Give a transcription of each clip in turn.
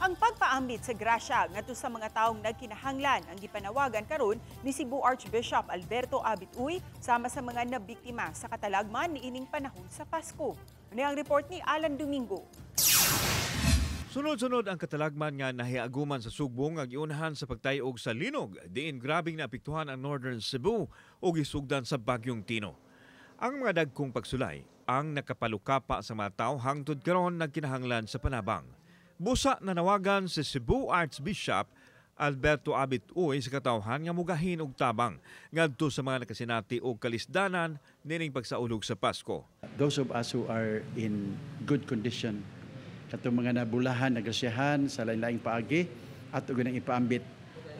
Ang pagpaambit sa grasya ngadto sa mga taong nagkinahanglan ang gipanawagan karon ni Cebu Archbishop Alberto Abit Uy sama sa mga nabiktima sa katalagman niining panahon sa Pasko. Ano ang report ni Alan Domingo? Sunod-sunod ang katalagman nga nahiaguman sa Sugbong ang iunahan sa pagtayog sa linog diin grabing naapektuhan ang Northern Cebu o gisugdan sa Bagyong Tino. Ang mga dagkong pagsulay ang nakapalukapa sa mga tao hangtod karon nagkinahanglan sa panabang. Busa nanawagan si Cebu Archbishop Alberto Abit Uy sa katawhan nga mugahin og tabang ngadto sa mga nakasinati og kalisdanan nining pagsaulog sa Pasko. Those of us who are in good condition, katong mga nabulahan, nagrasyahan sa lain-laing paagi at ug nang ipaambit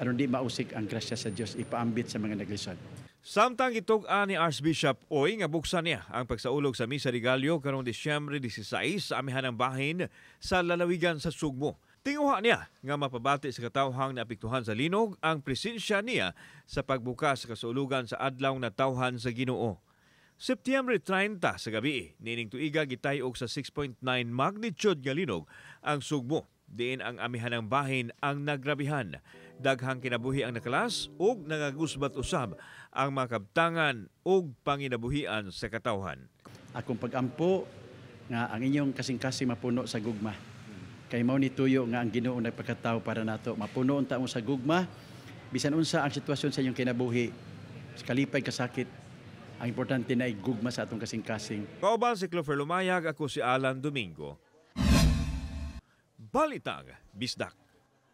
aron di mausik ang grasya sa Dios, ipaambit sa mga naglisod. Samtang itug-an ni Archbishop Uy nga buksan niya ang pagsaulog sa Misa Regalio karong Disyembre 16 sa amihanang bahin sa lalawigan sa Sugbo. Tinguha niya nga mapabati sa katawhang naapektuhan sa linog ang presensya niya sa pagbukas sa kasulugan sa adlaw na tawhan sa Ginoo. Septyembre 30 sa gabi, nining tuiga gitayog sa 6.9 magnitude nga linog ang Sugbo. Diin ang amihanang bahin ang nagrabihan. Daghang kinabuhi ang nakalas ug nangagusbat usab ang mga kabtangan ug panginabuhian sa katawhan. Akong pagampo nga ang inyong kasing-kasing mapuno sa gugma. Kay mao ni tuyo nga ang Ginoo nagpakatawo para nato mapuno unta mo sa gugma bisan unsa ang sitwasyon sa inyong kinabuhi. Kalipay kasakit, ang importante na igugma sa atong kasing-kasing. Kauban si Clover Lumayag, ako si Alan Domingo. Balitang Bisdak.